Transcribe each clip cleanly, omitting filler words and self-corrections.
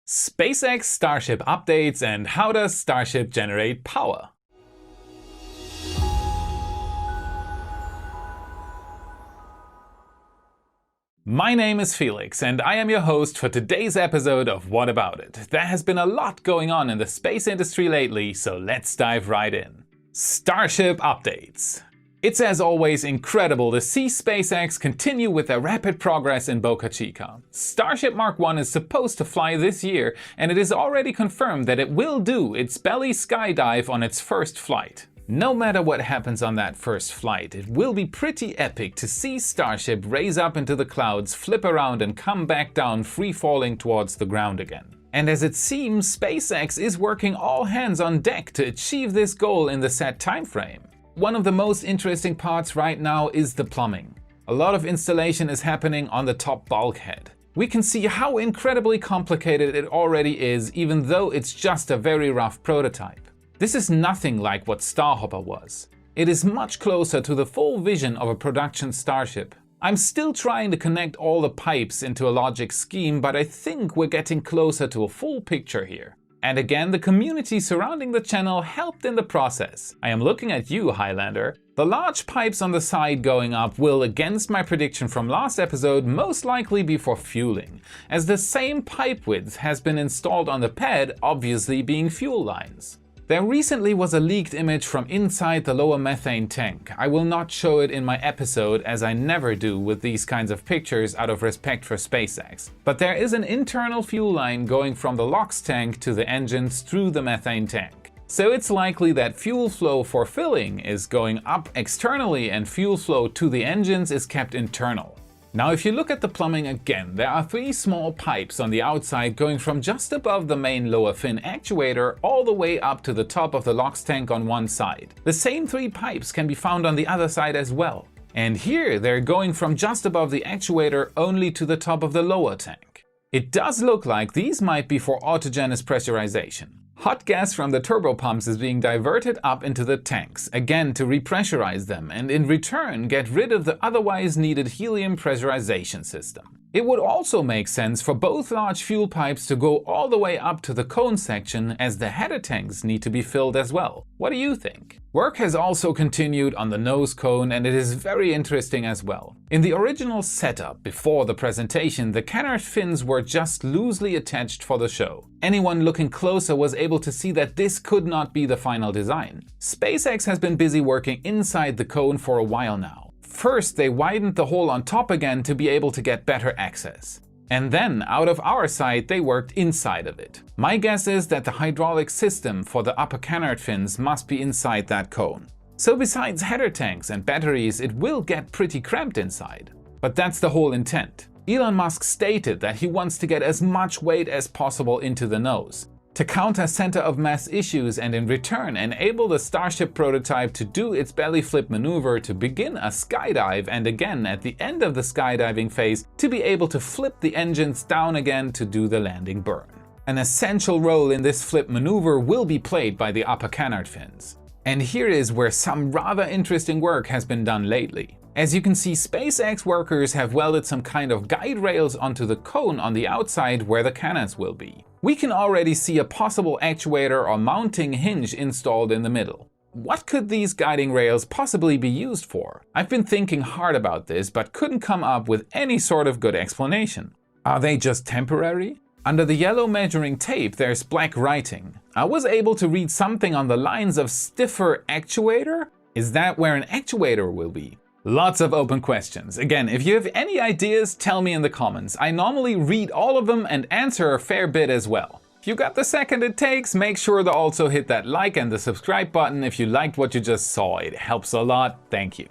SpaceX Starship updates and how does Starship generate power? My name is Felix and I am your host for today's episode of What About It? There has been a lot going on in the space industry lately, so let's dive right in. Starship updates. It's as always incredible to see SpaceX continue with their rapid progress in Boca Chica. Starship Mark 1 is supposed to fly this year, and it is already confirmed that it will do its belly skydive on its first flight. No matter what happens on that first flight, it will be pretty epic to see Starship raise up into the clouds, flip around and come back down free-falling towards the ground again. And as it seems, SpaceX is working all hands on deck to achieve this goal in the set timeframe. One of the most interesting parts right now is the plumbing. A lot of installation is happening on the top bulkhead. We can see how incredibly complicated it already is, even though it's just a very rough prototype. This is nothing like what Starhopper was. It is much closer to the full vision of a production Starship. I'm still trying to connect all the pipes into a logic scheme, but I think we're getting closer to a full picture here. And again, the community surrounding the channel helped in the process. I am looking at you, Highlander. The large pipes on the side going up will, against my prediction from last episode, most likely be for fueling, as the same pipe width has been installed on the pad, obviously being fuel lines. There recently was a leaked image from inside the lower methane tank. I will not show it in my episode, as I never do with these kinds of pictures out of respect for SpaceX. But there is an internal fuel line going from the LOX tank to the engines through the methane tank. So it's likely that fuel flow for filling is going up externally and fuel flow to the engines is kept internal. Now if you look at the plumbing again, there are three small pipes on the outside going from just above the main lower fin actuator all the way up to the top of the LOX tank on one side. The same three pipes can be found on the other side as well. And here they're going from just above the actuator only to the top of the lower tank. It does look like these might be for autogenous pressurization. Hot gas from the turbopumps is being diverted up into the tanks, again to repressurize them and in return get rid of the otherwise needed helium pressurization system. It would also make sense for both large fuel pipes to go all the way up to the cone section, as the header tanks need to be filled as well. What do you think? Work has also continued on the nose cone, and it is very interesting as well. In the original setup before the presentation, the canard fins were just loosely attached for the show. Anyone looking closer was able to see that this could not be the final design. SpaceX has been busy working inside the cone for a while now. First, they widened the hole on top again to be able to get better access. And then, out of our side, they worked inside of it. My guess is that the hydraulic system for the upper canard fins must be inside that cone. So besides header tanks and batteries, it will get pretty cramped inside. But that's the whole intent. Elon Musk stated that he wants to get as much weight as possible into the nose, to counter center of mass issues and in return enable the Starship prototype to do its belly flip maneuver to begin a skydive, and again at the end of the skydiving phase to be able to flip the engines down again to do the landing burn. An essential role in this flip maneuver will be played by the upper canard fins. And here is where some rather interesting work has been done lately. As you can see, SpaceX workers have welded some kind of guide rails onto the cone on the outside where the canards will be. We can already see a possible actuator or mounting hinge installed in the middle. What could these guiding rails possibly be used for? I've been thinking hard about this, but couldn't come up with any sort of good explanation. Are they just temporary? Under the yellow measuring tape there's black writing. I was able to read something on the lines of stiffer actuator? Is that where an actuator will be? Lots of open questions. Again, if you have any ideas, tell me in the comments. I normally read all of them and answer a fair bit as well. If you got the second it takes, make sure to also hit that like and the subscribe button if you liked what you just saw. It helps a lot. Thank you.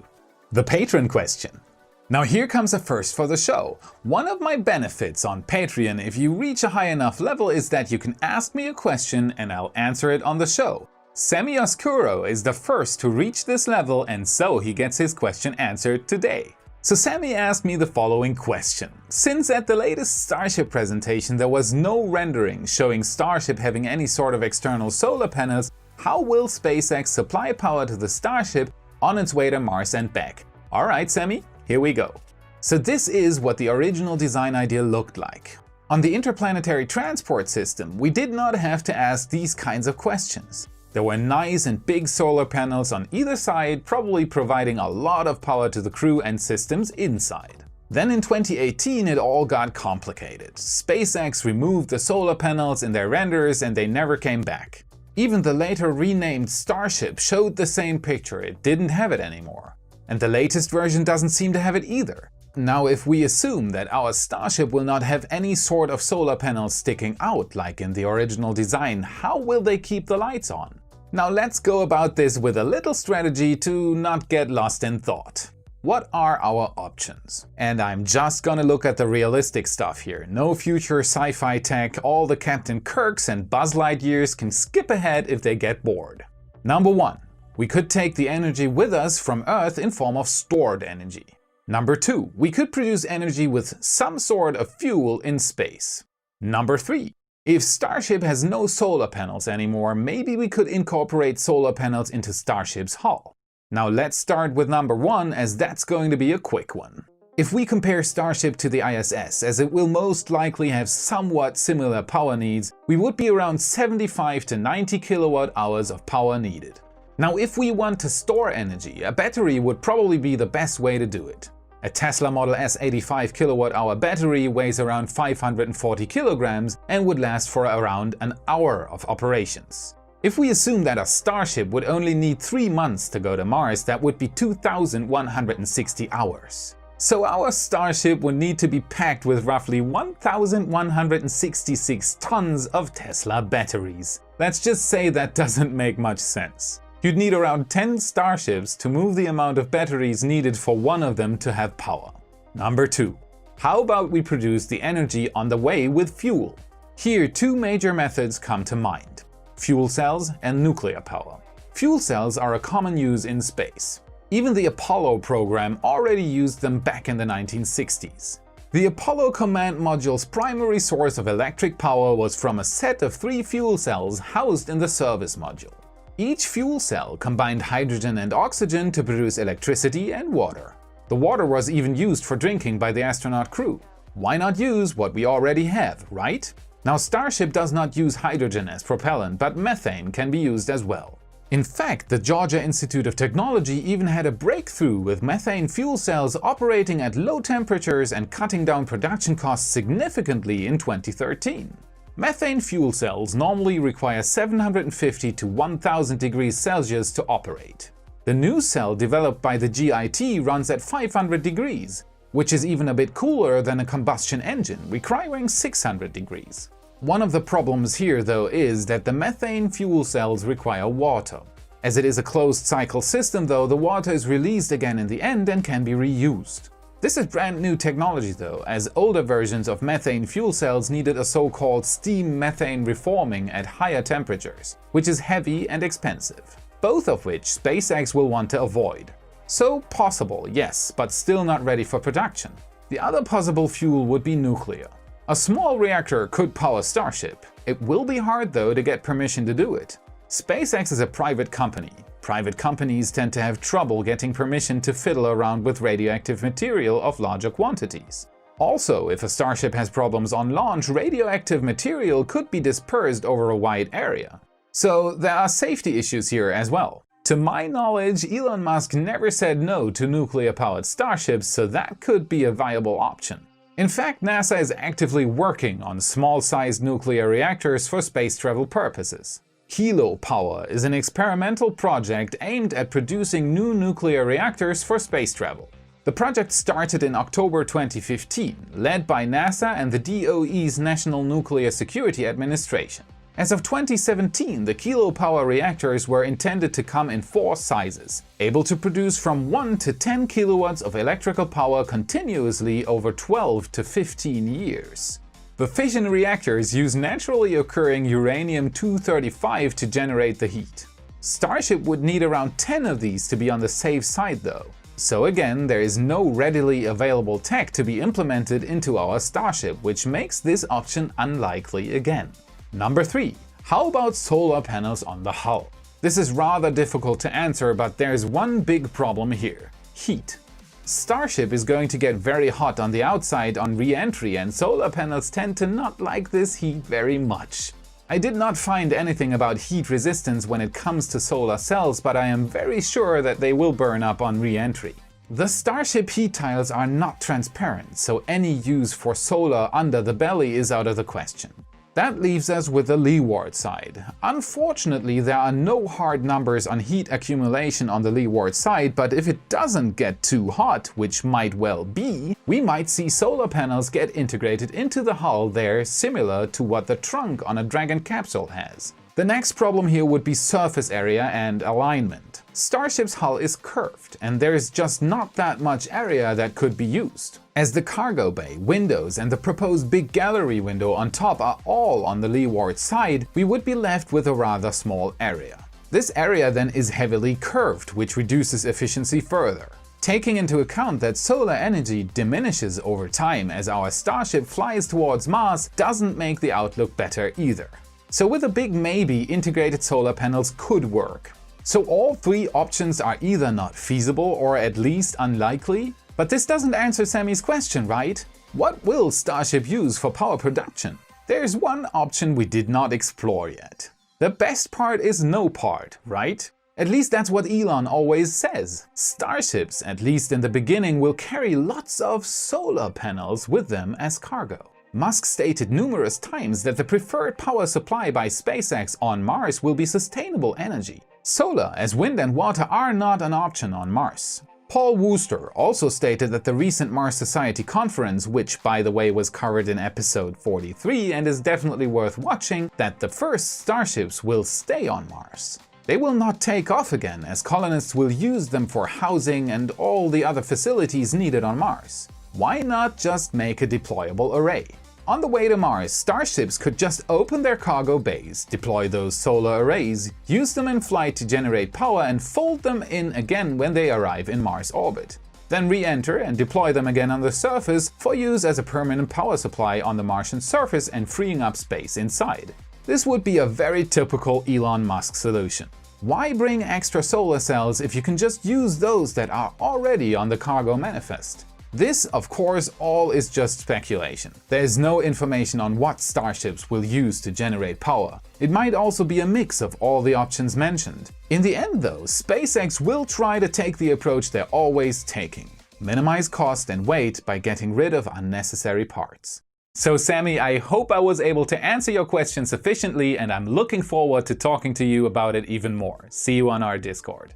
The patron question. Now here comes a first for the show. One of my benefits on Patreon if you reach a high enough level is that you can ask me a question and I'll answer it on the show. Semi Oscuro is the first to reach this level, and so he gets his question answered today. So Sammy asked me the following question. Since at the latest Starship presentation there was no rendering showing Starship having any sort of external solar panels, how will SpaceX supply power to the Starship on its way to Mars and back? Alright Sammy, here we go. So this is what the original design idea looked like. On the interplanetary transport system, we did not have to ask these kinds of questions. There were nice and big solar panels on either side, probably providing a lot of power to the crew and systems inside. Then in 2018 it all got complicated. SpaceX removed the solar panels in their renders and they never came back. Even the later renamed Starship showed the same picture, it didn't have it anymore. And the latest version doesn't seem to have it either. Now if we assume that our Starship will not have any sort of solar panels sticking out like in the original design, how will they keep the lights on? Now let's go about this with a little strategy to not get lost in thought. What are our options? And I'm just gonna look at the realistic stuff here. No future sci-fi tech, all the Captain Kirks and Buzz Lightyears can skip ahead if they get bored. Number 1. We could take the energy with us from Earth in form of stored energy. Number 2. We could produce energy with some sort of fuel in space. Number 3. If Starship has no solar panels anymore, maybe we could incorporate solar panels into Starship's hull. Now let's start with number 1, as that's going to be a quick one. If we compare Starship to the ISS, as it will most likely have somewhat similar power needs, we would be around 75 to 90 kilowatt hours of power needed. Now if we want to store energy, a battery would probably be the best way to do it. A Tesla Model S 85 kWh battery weighs around 540 kilograms and would last for around an hour of operations. If we assume that a Starship would only need 3 months to go to Mars, that would be 2,160 hours. So our Starship would need to be packed with roughly 1,166 tons of Tesla batteries. Let's just say that doesn't make much sense. You'd need around 10 Starships to move the amount of batteries needed for one of them to have power. Number 2. How about we produce the energy on the way with fuel? Here 2 major methods come to mind: fuel cells and nuclear power. Fuel cells are a common use in space. Even the Apollo program already used them back in the 1960s. The Apollo command module's primary source of electric power was from a set of 3 fuel cells housed in the service module. Each fuel cell combined hydrogen and oxygen to produce electricity and water. The water was even used for drinking by the astronaut crew. Why not use what we already have, right? Now Starship does not use hydrogen as propellant, but methane can be used as well. In fact, the Georgia Institute of Technology even had a breakthrough with methane fuel cells operating at low temperatures and cutting down production costs significantly in 2013. Methane fuel cells normally require 750 to 1000 degrees Celsius to operate. The new cell developed by the GIT runs at 500 degrees, which is even a bit cooler than a combustion engine, requiring 600 degrees. One of the problems here though is that the methane fuel cells require water. As it is a closed cycle system though, the water is released again in the end and can be reused. This is brand new technology though, as older versions of methane fuel cells needed a so-called steam methane reforming at higher temperatures, which is heavy and expensive, both of which SpaceX will want to avoid. So possible, yes, but still not ready for production. The other possible fuel would be nuclear. A small reactor could power Starship. It will be hard though to get permission to do it. SpaceX is a private company. Private companies tend to have trouble getting permission to fiddle around with radioactive material of larger quantities. Also, if a Starship has problems on launch, radioactive material could be dispersed over a wide area. So there are safety issues here as well. To my knowledge, Elon Musk never said no to nuclear-powered Starships, so that could be a viable option. In fact, NASA is actively working on small-sized nuclear reactors for space travel purposes. Kilo Power is an experimental project aimed at producing new nuclear reactors for space travel. The project started in October 2015, led by NASA and the DOE's National Nuclear Security Administration. As of 2017, the Kilo Power reactors were intended to come in 4 sizes, able to produce from 1 to 10 kilowatts of electrical power continuously over 12 to 15 years. The fission reactors use naturally occurring uranium-235 to generate the heat. Starship would need around 10 of these to be on the safe side though. So again, there is no readily available tech to be implemented into our Starship, which makes this option unlikely again. Number 3. How about solar panels on the hull? This is rather difficult to answer, but there's one big problem here: heat. Starship is going to get very hot on the outside on re-entry, and solar panels tend to not like this heat very much. I did not find anything about heat resistance when it comes to solar cells, but I am very sure that they will burn up on re-entry. The Starship heat tiles are not transparent, so any use for solar under the belly is out of the question. That leaves us with the leeward side. Unfortunately, there are no hard numbers on heat accumulation on the leeward side, but if it doesn't get too hot, which might well be, we might see solar panels get integrated into the hull there, similar to what the trunk on a Dragon capsule has. The next problem here would be surface area and alignment. Starship's hull is curved, and there's just not that much area that could be used. As the cargo bay, windows, and the proposed big gallery window on top are all on the leeward side, we would be left with a rather small area. This area then is heavily curved, which reduces efficiency further. Taking into account that solar energy diminishes over time as our Starship flies towards Mars doesn't make the outlook better either. So with a big maybe, integrated solar panels could work. So all three options are either not feasible or at least unlikely. But this doesn't answer Sammy's question, right? What will Starship use for power production? There's one option we did not explore yet. The best part is no part, right? At least that's what Elon always says. Starships, at least in the beginning, will carry lots of solar panels with them as cargo. Musk stated numerous times that the preferred power supply by SpaceX on Mars will be sustainable energy. Solar, as wind and water, are not an option on Mars. Paul Wooster also stated that the recent Mars Society conference, which by the way was covered in episode 43 and is definitely worth watching, that the first Starships will stay on Mars. They will not take off again, as colonists will use them for housing and all the other facilities needed on Mars. Why not just make a deployable array? On the way to Mars, Starships could just open their cargo bays, deploy those solar arrays, use them in flight to generate power and fold them in again when they arrive in Mars orbit. Then re-enter and deploy them again on the surface for use as a permanent power supply on the Martian surface and freeing up space inside. This would be a very typical Elon Musk solution. Why bring extra solar cells if you can just use those that are already on the cargo manifest? This, of course, all is just speculation. There's no information on what Starships will use to generate power. It might also be a mix of all the options mentioned. In the end though, SpaceX will try to take the approach they're always taking. Minimize cost and weight by getting rid of unnecessary parts. So Sammy, I hope I was able to answer your question sufficiently, and I'm looking forward to talking to you about it even more. See you on our Discord.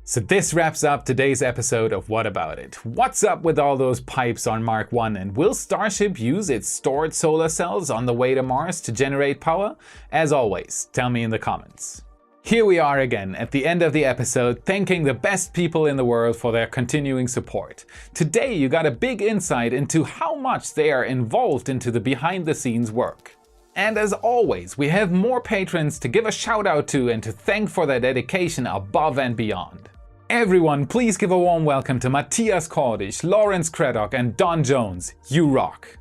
So this wraps up today's episode of What About It? What's up with all those pipes on Mark 1, and will Starship use its stored solar cells on the way to Mars to generate power? As always, tell me in the comments. Here we are again at the end of the episode, thanking the best people in the world for their continuing support. Today you got a big insight into how much they are involved into the behind-the-scenes work. And as always, we have more patrons to give a shout out to and to thank for their dedication above and beyond. Everyone, please give a warm welcome to Matthias Kordisch, Lawrence Craddock and Don Jones. You rock!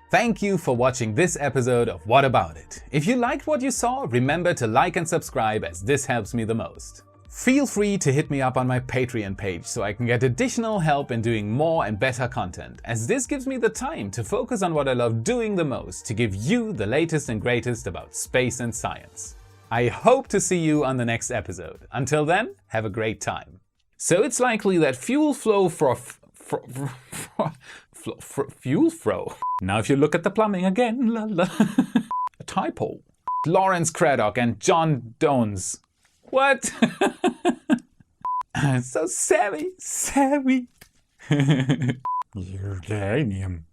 Thank you for watching this episode of What About It? If you liked what you saw, remember to like and subscribe, as this helps me the most. Feel free to hit me up on my Patreon page so I can get additional help in doing more and better content, as this gives me the time to focus on what I love doing the most, to give you the latest and greatest about space and science. I hope to see you on the next episode. Until then, have a great time. So it's likely that fuel flow fuel flow. Now if you look at the plumbing again, la la. A typo. Lawrence Craddock and John Jones. What? So Sammy. Uranium.